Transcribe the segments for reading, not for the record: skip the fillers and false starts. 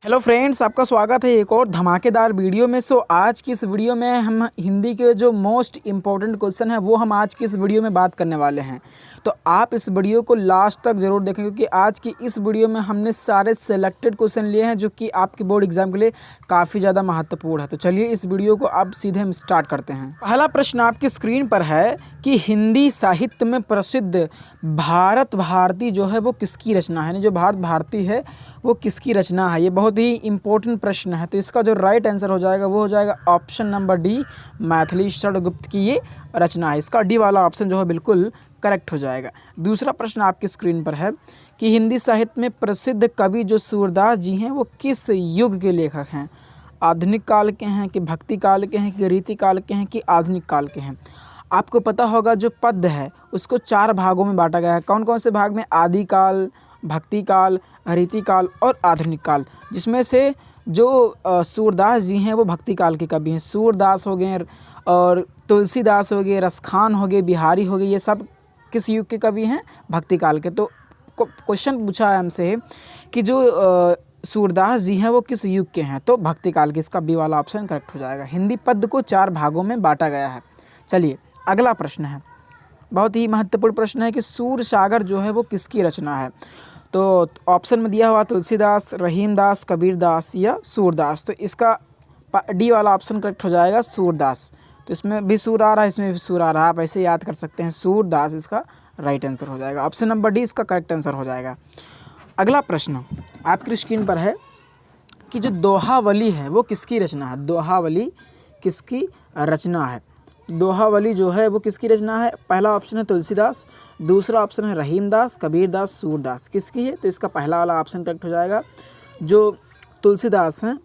Hello friends, आपका स्वागत है एक और धमाकेदार वीडियो में। आज की इस वीडियो में हम हिंदी के जो मोस्ट इम्पोर्टेंट क्वेश्चन है वो हम आज की इस वीडियो में बात करने वाले हैं। तो आप इस वीडियो को लास्ट तक ज़रूर देखें, क्योंकि आज की इस वीडियो में हमने सारे सेलेक्टेड क्वेश्चन लिए हैं जो कि आपके बोर्ड एग्जाम के लिए काफ़ी ज़्यादा महत्वपूर्ण है। तो चलिए इस वीडियो को अब सीधे हम स्टार्ट करते हैं। पहला प्रश्न आपकी स्क्रीन पर है कि हिंदी साहित्य में प्रसिद्ध भारत भारती जो है वो किसकी रचना है, यानी जो भारत भारती है वो किसकी रचना है। ये बहुत ही इंपॉर्टेंट प्रश्न है। तो इसका जो राइट आंसर हो जाएगा वो हो जाएगा option number D, Maithili Sharan Gupt की ये रचना है। इसका डी वाला ऑप्शन जो है बिल्कुल करेक्ट हो जाएगा। दूसरा प्रश्न आपकी स्क्रीन पर है कि हिंदी साहित्य में प्रसिद्ध कवि जो सूरदास जी हैं वो किस युग के लेखक हैं। आधुनिक काल के हैं कि भक्ति काल के हैं कि रीति काल के हैं कि आधुनिक काल के हैं। आपको पता होगा जो पद्य है उसको 4 भागों में बांटा गया है। कौन कौन से भाग में? आदि काल, भक्ति काल, रीति काल और आधुनिक काल, जिसमें से जो सूरदास जी हैं वो भक्ति काल के कवि हैं। सूरदास हो गए और तुलसीदास हो गए, रसखान हो गए, बिहारी हो गए, ये सब किस युग के कवि हैं? भक्ति काल के। तो क्वेश्चन पूछा है हमसे कि जो सूरदास जी हैं वो किस युग के हैं, तो भक्ति काल के। इसका बी वाला ऑप्शन करेक्ट हो जाएगा। हिंदी पद्य को 4 भागों में बांटा गया है। चलिए अगला प्रश्न है, बहुत ही महत्वपूर्ण प्रश्न है कि सूरसागर जो है वो किसकी रचना है। तो ऑप्शन में दिया हुआ तुलसीदास, रहीमदास, कबीरदास या सूरदास। तो इसका डी वाला ऑप्शन करेक्ट हो जाएगा, सूरदास। तो इसमें भी सूर आ रहा है, इसमें भी सूर आ रहा है, आप ऐसे याद कर सकते हैं। सूरदास इसका राइट आंसर हो जाएगा। ऑप्शन नंबर डी इसका करेक्ट आंसर हो जाएगा। अगला प्रश्न आपकी स्क्रीन पर है कि जो दोहावली है वो किसकी रचना है। दोहावली किसकी रचना है? दोहावली जो है वो किसकी रचना है? पहला ऑप्शन है तुलसीदास, दूसरा ऑप्शन है रहीमदास, कबीरदास, सूरदास। किसकी है? तो इसका पहला वाला ऑप्शन करेक्ट हो जाएगा। जो तुलसीदास हैं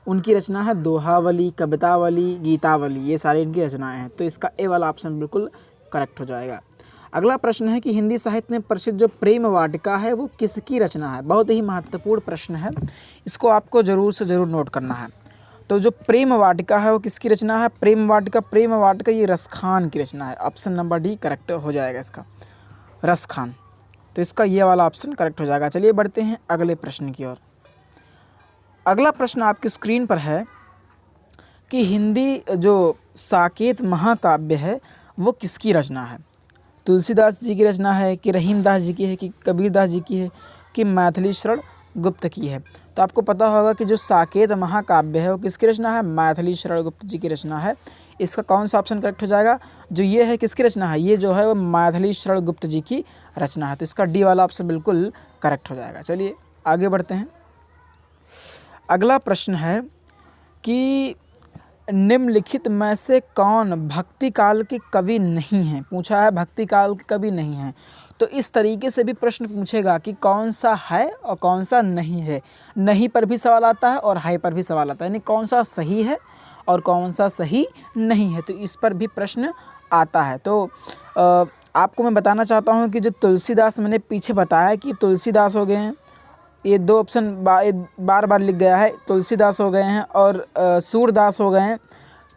उनकी रचना है दोहावली, कवितावली, गीतावली, ये सारी इनकी रचनाएं हैं। तो इसका ए वाला ऑप्शन बिल्कुल करेक्ट हो जाएगा। अगला प्रश्न है कि हिंदी साहित्य में प्रसिद्ध जो प्रेम वाटिका है वो किसकी रचना है। बहुत ही महत्वपूर्ण प्रश्न है, इसको आपको ज़रूर से ज़रूर नोट करना है। तो जो प्रेम वाटिका है वो किसकी रचना है? प्रेम वाटिका ये रसखान की रचना है। ऑप्शन नंबर डी करेक्ट हो जाएगा इसका, रसखान। तो इसका ये वाला ऑप्शन करेक्ट हो जाएगा। चलिए बढ़ते हैं अगले प्रश्न की ओर। अगला प्रश्न आपकी स्क्रीन पर है कि हिंदी जो साकेत महाकाव्य है वो किसकी रचना है। तुलसीदास जी की रचना है कि रहीमदास जी की है कि कबीरदास जी की है कि मैथिली शरण गुप्त की है। तो आपको पता होगा कि जो साकेत महाकाव्य है वो किसकी रचना है? मैथिली शरण गुप्त जी की रचना है। इसका कौन सा ऑप्शन करेक्ट हो जाएगा? जो ये है किसकी रचना है? ये जो है वो मैथिली शरण गुप्त जी की रचना है। तो इसका डी वाला ऑप्शन बिल्कुल करेक्ट हो जाएगा। चलिए आगे बढ़ते हैं। अगला प्रश्न है कि निम्नलिखित में से कौन भक्ति काल के कवि नहीं हैं। पूछा है भक्ति काल के कवि नहीं हैं। तो इस तरीके से भी प्रश्न पूछेगा कि कौन सा है और कौन सा नहीं है। नहीं पर भी सवाल आता है और है पर भी सवाल आता है, यानी कौन सा सही है और कौन सा सही नहीं है। तो इस पर भी प्रश्न आता है। तो आपको मैं बताना चाहता हूँ कि जो तुलसीदास, मैंने पीछे बताया कि तुलसीदास हो गए हैं, ये 2 ऑप्शन बार बार लिख गया है। तुलसीदास हो गए हैं और सूरदास हो गए हैं।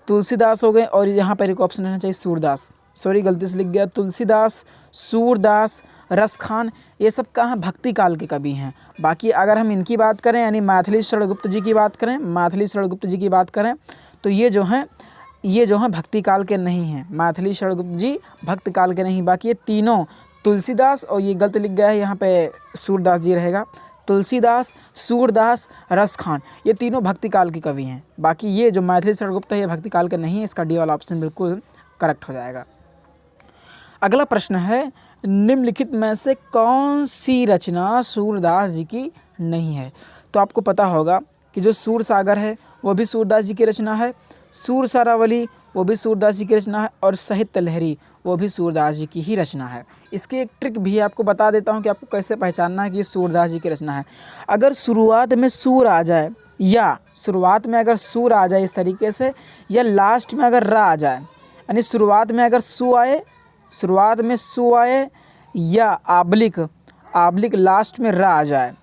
तुलसीदास हो गए और यहाँ पर एक ऑप्शन रहना चाहिए सूरदास, सॉरी गलती से लिख गया। तुलसीदास, सूरदास, रसखान, ये सब कहाँ भक्ति काल के कवि हैं। बाकी अगर हम इनकी बात करें, यानी मैथिली शरण गुप्त जी की बात करें, मैथिली शरण गुप्त जी की बात करें, तो ये जो हैं भक्ति काल के नहीं हैं। मैथिली शरण गुप्त जी भक्ति काल के नहीं। बाकी ये तीनों तुलसीदास, और ये गलत लिख गया है यहाँ पे सूरदास जी रहेगा, तुलसीदास, सूरदास, रसखान, ये तीनों भक्ति काल के कवि हैं। बाकी ये जो मैथिली शरण गुप्त है ये भक्ति काल के नहीं है। इसका डी वाला ऑप्शन बिल्कुल करेक्ट हो जाएगा। अगला प्रश्न है निम्नलिखित में से कौन सी रचना सूरदास जी की नहीं है। तो आपको पता होगा कि जो सूरसागर है वो भी सूरदास जी की रचना है, सूरसारावली वो भी सूरदास जी की रचना है, और साहित्य लहरी वो भी सूरदास जी की ही रचना है। इसकी एक ट्रिक भी आपको बता देता हूँ कि आपको कैसे पहचानना है कि ये सूरदास जी की रचना है। अगर शुरुआत में सूर आ जाए, या शुरुआत में अगर सूर आ जाए इस तरीके से, या लास्ट में अगर रा आ जाए, यानी शुरुआत में अगर शुरुआत में सु आए, या आबलिक लास्ट में रा आ जाए,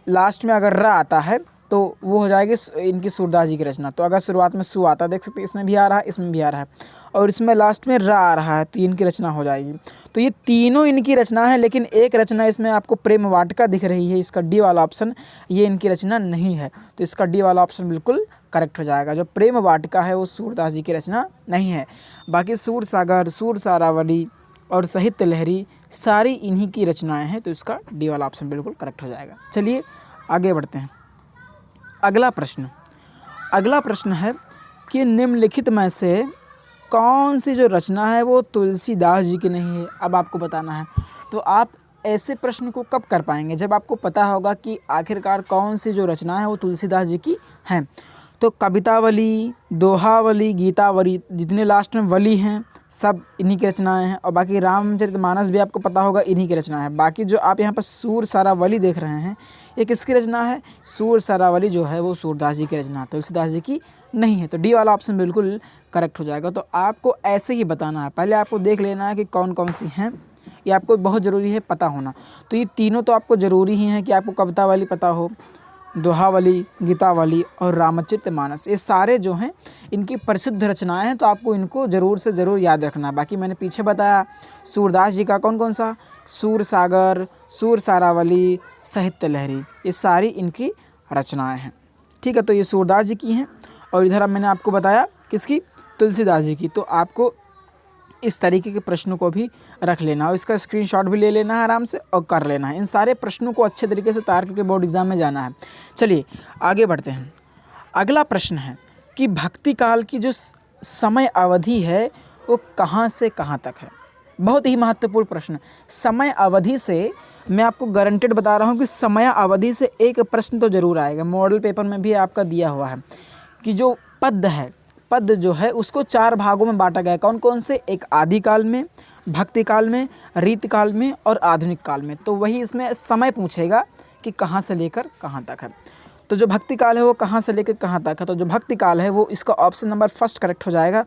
लास्ट में अगर रा आता है तो वो हो जाएगी इनकी सूरदास जी की रचना। तो अगर शुरुआत में सु आता, देख सकते हैं इसमें भी आ रहा है, इसमें भी आ रहा है, और इसमें लास्ट में रा आ रहा है, तो इनकी रचना हो जाएगी। तो ये तीनों इनकी रचना है, लेकिन एक रचना इसमें आपको प्रेम वाटिका दिख रही है, इसका डी वाला ऑप्शन ये इनकी रचना नहीं है। तो इसका डी वाला ऑप्शन बिल्कुल करेक्ट हो जाएगा। जो प्रेम वाटिका है वो सूरदास जी की रचना नहीं है। बाकी सूर सागर, सूर सारावली और साहित्य लहरी सारी इन्हीं की रचनाएं हैं, तो इसका डी वाला ऑप्शन बिल्कुल करेक्ट हो जाएगा। चलिए आगे बढ़ते हैं। अगला प्रश्न है कि निम्नलिखित में से कौन सी जो रचना है वो तुलसीदास जी की नहीं है। अब आपको बताना है। तो आप ऐसे प्रश्न को कब कर पाएंगे, जब आपको पता होगा कि आखिरकार कौन सी जो रचना है वो तुलसीदास जी की हैं। तो कवितावली, दोहावली, गीतावली, जितने लास्ट में वली हैं सब इन्हीं की रचनाएं हैं। और बाकी रामचरितमानस भी आपको पता होगा इन्हीं की रचना है। बाकी जो आप यहाँ पर सूर सारावली देख रहे हैं ये किसकी रचना है? सूर सारावली जो है वो सूरदास जी की रचना है, तुलसीदास जी की नहीं है। तो डी वाला ऑप्शन बिल्कुल करेक्ट हो जाएगा। तो आपको ऐसे ही बताना है, पहले आपको देख लेना है कि कौन कौन सी हैं, ये आपको बहुत ज़रूरी है पता होना। तो ये तीनों तो आपको ज़रूरी ही हैं कि आपको कवितावली पता हो, दोहावली, गीतावली और रामचरितमानस, ये सारे जो हैं इनकी प्रसिद्ध रचनाएं हैं, तो आपको इनको ज़रूर से ज़रूर याद रखना। बाकी मैंने पीछे बताया सूरदास जी का कौन कौन सा, सूर सागर, सूर सारावली, साहित्य लहरी, ये सारी इनकी रचनाएं हैं। ठीक है, तो ये सूरदास जी की हैं और इधर अब मैंने आपको बताया किसकी, तुलसीदास जी की। तो आपको इस तरीके के प्रश्नों को भी रख लेना और इसका स्क्रीनशॉट भी ले लेना है आराम से और कर लेना है। इन सारे प्रश्नों को अच्छे तरीके से तैयार करके बोर्ड एग्जाम में जाना है। चलिए आगे बढ़ते हैं। अगला प्रश्न है कि भक्ति काल की जो समय अवधि है वो कहाँ से कहाँ तक है। बहुत ही महत्वपूर्ण प्रश्न। समय अवधि से मैं आपको गारंटेड बता रहा हूँ कि समय अवधि से एक प्रश्न तो ज़रूर आएगा। मॉडल पेपर में भी आपका दिया हुआ है कि जो पद है, पद जो है उसको 4 भागों में बांटा गया है। कौन कौन से? एक आदि काल में, भक्ति काल में, रीति काल में और आधुनिक काल में। तो वही इसमें समय पूछेगा कि कहाँ से लेकर कहाँ तक है। तो जो भक्ति काल है वो कहाँ से लेकर कहाँ तक है। तो जो भक्ति काल है वो इसका ऑप्शन नंबर फर्स्ट करेक्ट हो जाएगा।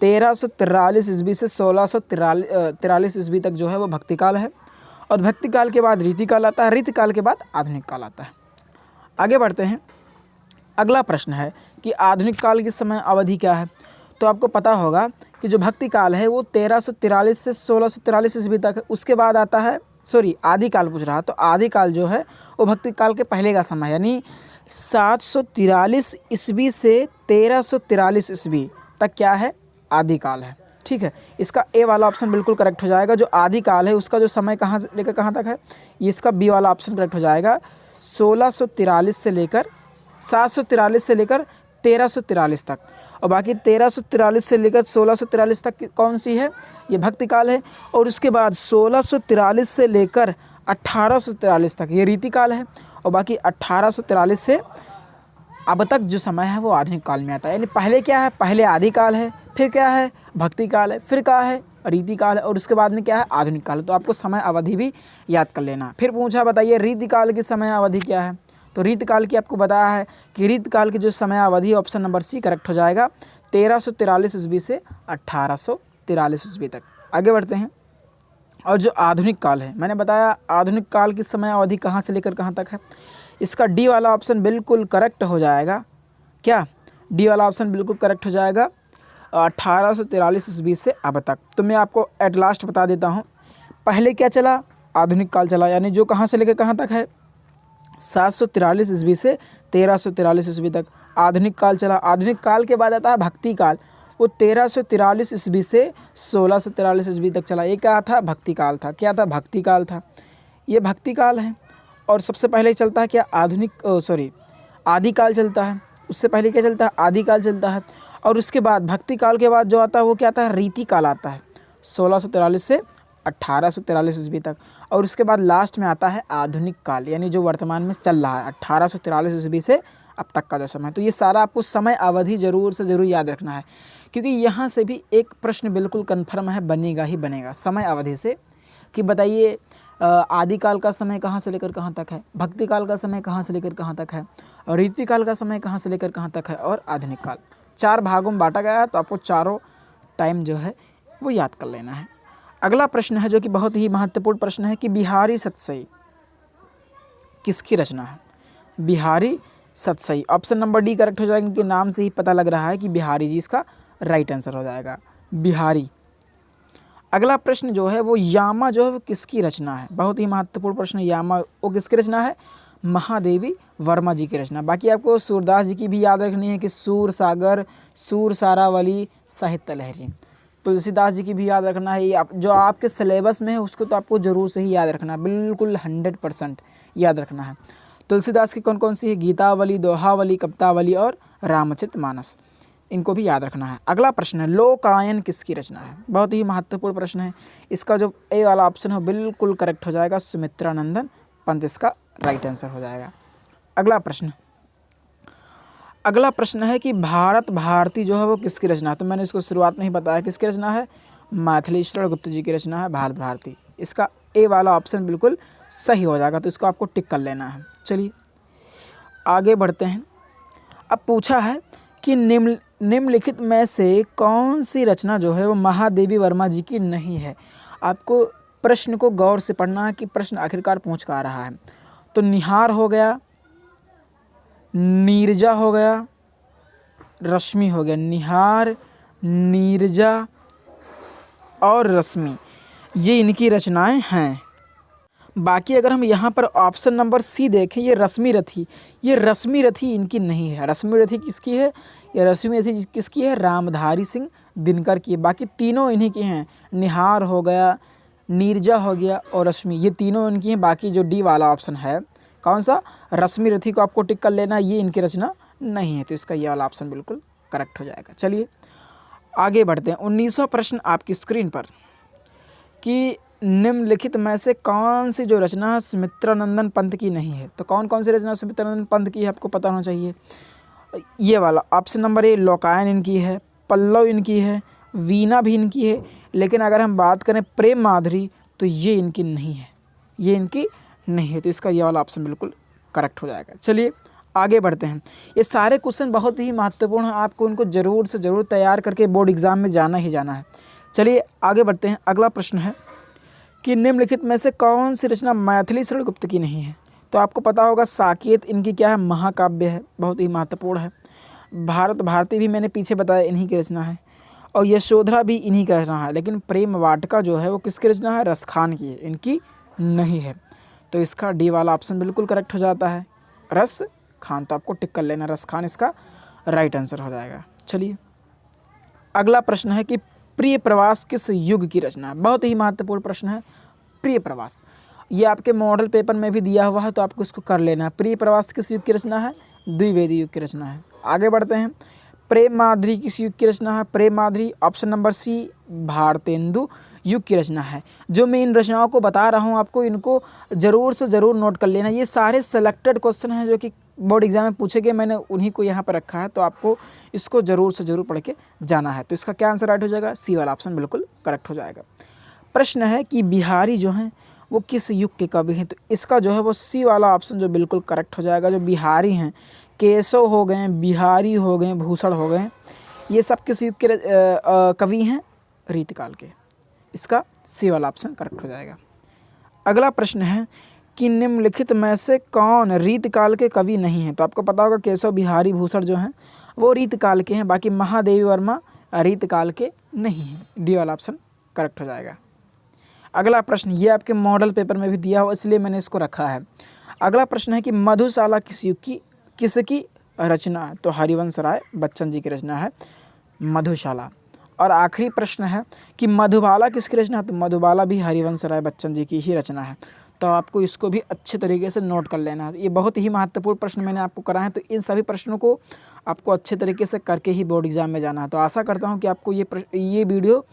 1343 ईस्वी से 1643 ईस्वी तक जो है वो भक्ति काल है। और भक्ति काल के बाद रीति काल आता है, रीति काल के बाद आधुनिक काल आता है। आगे बढ़ते हैं। अगला प्रश्न है कि आधुनिक काल की समय अवधि क्या है। तो आपको पता होगा कि जो भक्ति काल है वो 1343 से 1643 ईस्वी तक है। उसके बाद आता है, सॉरी आदि काल पूछ रहा, तो आदि काल जो है वो भक्ति काल के पहले का समय, यानी 743 ईस्वी से 1343 ईस्वी तक क्या है, आदि काल है। ठीक है, इसका ए वाला ऑप्शन बिल्कुल करेक्ट हो जाएगा। जो आदि काल है उसका जो समय कहाँ से लेकर कहाँ तक है, इसका बी वाला ऑप्शन करेक्ट हो जाएगा। 1643 से लेकर 743 से लेकर 1343 तक। और बाकी 1343 से लेकर 1643 तक कौन सी है, ये भक्ति काल है। और उसके बाद 1643 से लेकर 1843 तक ये रीति काल है। और बाकी 1843 से अब तक जो समय है वो आधुनिक काल में आता है। यानी पहले क्या है, पहले आदि काल है, फिर क्या है भक्ति काल है, फिर क्या है रीति काल है, और उसके बाद में क्या है आधुनिक काल है। तो आपको समय अवधि भी याद कर लेना। फिर पूछा बताइए रीति काल की समय अवधि क्या है। तो रीत काल की आपको बताया है कि रीत काल की जो समय अवधि ऑप्शन नंबर सी करेक्ट हो जाएगा। 1343 ईस्वी से 1843 ईस्वी तक। आगे बढ़ते हैं। और जो आधुनिक काल है, मैंने बताया आधुनिक काल की समय अवधि कहाँ से लेकर कहाँ तक है। इसका डी वाला ऑप्शन बिल्कुल करेक्ट हो जाएगा। क्या, डी वाला ऑप्शन बिल्कुल करेक्ट हो जाएगा 1843 ईस्वी से अब तक। तो मैं आपको एट लास्ट बता देता हूँ। पहले क्या चला, आधुनिक काल चला, यानी जो कहाँ से लेकर कहाँ तक है 743 ईस्वी से 1343 ईस्वी तक आधुनिक काल चला। आधुनिक काल के बाद आता है भक्ति काल, वो 1343 ईस्वी से 1643 ईस्वी तक चला। ये क्या था, भक्ति काल था। क्या था, भक्ति काल था। ये भक्ति काल है। और सबसे पहले चलता है क्या, आदि काल चलता है। उससे पहले क्या चलता है, आदि काल चलता है। और उसके बाद भक्ति काल के बाद जो आता है वो क्या आता है, रीति काल आता है 1643 से 1843 ईस्वी तक। और उसके बाद लास्ट में आता है आधुनिक काल, यानी जो वर्तमान में चल रहा है 1843 ईस्वी से अब तक का जो समय। तो ये सारा आपको समय अवधि ज़रूर से ज़रूर याद रखना है, क्योंकि यहाँ से भी एक प्रश्न बिल्कुल कन्फर्म है, बनेगा ही बनेगा समय अवधि से। कि बताइए आदिकाल का समय कहाँ से लेकर कहाँ तक है, भक्ति काल का समय कहाँ से लेकर कहाँ तक है, और रीति काल का समय कहाँ से लेकर कहाँ तक है, और आधुनिक काल। 4 भागों में बांटा गया है। तो आपको चारों टाइम जो है वो याद कर लेना है। अगला प्रश्न है जो कि बहुत ही महत्वपूर्ण प्रश्न है कि बिहारी सतसई किसकी रचना है। बिहारी सत सही। ऑप्शन नंबर डी करेक्ट हो जाएगा, इनके नाम से ही पता लग रहा है कि बिहारी जी इसका राइट आंसर हो जाएगा, बिहारी। अगला प्रश्न जो है वो यामा जो है वो किसकी रचना है, बहुत ही महत्वपूर्ण प्रश्न। यामा वो किसकी रचना है, महादेवी वर्मा जी की रचना। बाकी आपको सूरदास जी की भी याद रखनी है कि सूर सागर, सूर सारावली, साहित्य लहरी। तुलसीदास जी की भी याद रखना है, ये जो आपके सिलेबस में है उसको तो आपको ज़रूर से ही याद रखना है, बिल्कुल 100% याद रखना है। तुलसीदास की कौन कौन सी है, गीतावली, दोहावली, कवितावली और रामचरितमानस, इनको भी याद रखना है। अगला प्रश्न है लोकायन किसकी रचना है, बहुत ही महत्वपूर्ण प्रश्न है। इसका जो ए वाला ऑप्शन है बिल्कुल करेक्ट हो जाएगा, सुमित्रानंदन पंत इसका राइट आंसर हो जाएगा। अगला प्रश्न है कि भारत भारती जो है वो किसकी रचना है, तो मैंने इसको शुरुआत में ही बताया किसकी रचना है, मैथिली शरण गुप्त जी की रचना है भारत भारती। इसका ए वाला ऑप्शन बिल्कुल सही हो जाएगा, तो इसको आपको टिक कर लेना है। चलिए आगे बढ़ते हैं। अब पूछा है कि निम्नलिखित में से कौन सी रचना जो है वो महादेवी वर्मा जी की नहीं है। आपको प्रश्न को गौर से पढ़ना है कि प्रश्न आखिरकार पहुँच का आ रहा है। तो निहार हो गया, नीरजा हो गया, रश्मि हो गया, निहार, नीरजा और रश्मि, ये इनकी रचनाएं हैं। बाकी अगर हम यहाँ पर ऑप्शन नंबर सी देखें, ये रश्मि रथी, ये रश्मि रथी इनकी नहीं है। रश्मि रथी किसकी है, ये रश्मि रथी किसकी है, रामधारी सिंह दिनकर की है। बाकी तीनों इन्हीं की हैं, निहार हो गया, नीरजा हो गया और रश्मि, ये तीनों इनकी हैं। बाकी जो डी वाला ऑप्शन है कौन सा, रश्मि रथी को आपको टिक कर लेना, ये इनकी रचना नहीं है, तो इसका ये वाला ऑप्शन बिल्कुल करेक्ट हो जाएगा। चलिए आगे बढ़ते हैं। 19वां प्रश्न आपकी स्क्रीन पर कि निम्नलिखित में से कौन सी जो रचना है सुमित्रानंदन पंत की नहीं है, तो कौन कौन सी रचना सुमित्रानंदन पंत की है आपको पता होना चाहिए। ये वाला ऑप्शन नंबर ए लोकायन इनकी है, पल्लव इनकी है, वीणा भी इनकी है, लेकिन अगर हम बात करें प्रेम माधुरी तो ये इनकी नहीं है, ये इनकी नहीं है, तो इसका ये वाला ऑप्शन बिल्कुल करेक्ट हो जाएगा। चलिए आगे बढ़ते हैं। ये सारे क्वेश्चन बहुत ही महत्वपूर्ण हैं, आपको इनको ज़रूर से ज़रूर तैयार करके बोर्ड एग्ज़ाम में जाना ही जाना है। चलिए आगे बढ़ते हैं। अगला प्रश्न है कि निम्नलिखित में से कौन सी रचना मैथिली शरण गुप्त की नहीं है, तो आपको पता होगा साकेत इनकी क्या है, महाकाव्य है, बहुत ही महत्वपूर्ण है। भारत भारती भी मैंने पीछे बताया इन्हीं की रचना है, और यशोधरा भी इन्हीं का रचना है। लेकिन प्रेम वाटिका जो है वो किसकी रचना है, रसखान की है, इनकी नहीं है, तो इसका डी वाला ऑप्शन बिल्कुल करेक्ट हो जाता है, रस खान, तो आपको टिक कर लेना, रस खान इसका राइट आंसर हो जाएगा। चलिए अगला प्रश्न है कि प्रिय प्रवास किस युग की रचना है, बहुत ही महत्वपूर्ण प्रश्न है। प्रिय प्रवास ये आपके मॉडल पेपर में भी दिया हुआ है, तो आपको इसको कर लेना है। प्रिय प्रवास किस युग की रचना है, द्विवेदी युग की रचना है। आगे बढ़ते हैं। प्रेम माधुरी किस युग की रचना है, प्रेम माधुरी ऑप्शन नंबर सी भारतेंदु युग की रचना है। जो मैं इन रचनाओं को बता रहा हूँ आपको इनको ज़रूर से ज़रूर नोट कर लेना, ये सारे सेलेक्टेड क्वेश्चन हैं जो कि बोर्ड एग्जाम में पूछे गए, मैंने उन्हीं को यहाँ पर रखा है, तो आपको इसको ज़रूर से ज़रूर पढ़ के जाना है। तो इसका क्या आंसर राइट हो जाएगा, सी वाला ऑप्शन बिल्कुल करेक्ट हो जाएगा। प्रश्न है कि बिहारी जो हैं वो किस युग के कवि हैं, तो इसका जो है वो सी वाला ऑप्शन जो बिल्कुल करेक्ट हो जाएगा। जो बिहारी हैं, केशव हो गए, बिहारी हो गए, भूषण हो गए, ये सब किस युग के कवि हैं, रीतकाल के, इसका सी वाला ऑप्शन करेक्ट हो जाएगा। अगला प्रश्न है कि निम्नलिखित में से कौन रीतकाल के कवि नहीं हैं, तो आपको पता होगा केशव बिहारी भूषण जो हैं वो रीतकाल के हैं, बाकी महादेवी वर्मा रीतकाल के नहीं हैं, डी वाला ऑप्शन करेक्ट हो जाएगा। अगला प्रश्न ये आपके मॉडल पेपर में भी दिया हो इसलिए मैंने इसको रखा है। अगला प्रश्न है कि मधुशाला किस युग की किसकी रचना है, तो हरिवंश राय बच्चन जी की रचना है मधुशाला। और आखिरी प्रश्न है कि मधुबाला किसकी रचना है, तो मधुबाला भी हरिवंश राय बच्चन जी की ही रचना है, तो आपको इसको भी अच्छे तरीके से नोट कर लेना है। ये बहुत ही महत्वपूर्ण प्रश्न मैंने आपको कराए हैं, तो इन सभी प्रश्नों को आपको अच्छे तरीके से करके ही बोर्ड एग्जाम में जाना है। तो आशा करता हूँ कि आपको ये वीडियो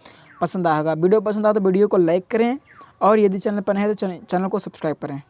पसंद आएगा। वीडियो पसंद आए तो वीडियो को लाइक करें, और यदि चैनल पर नहीं है तो चैनल को सब्सक्राइब करें।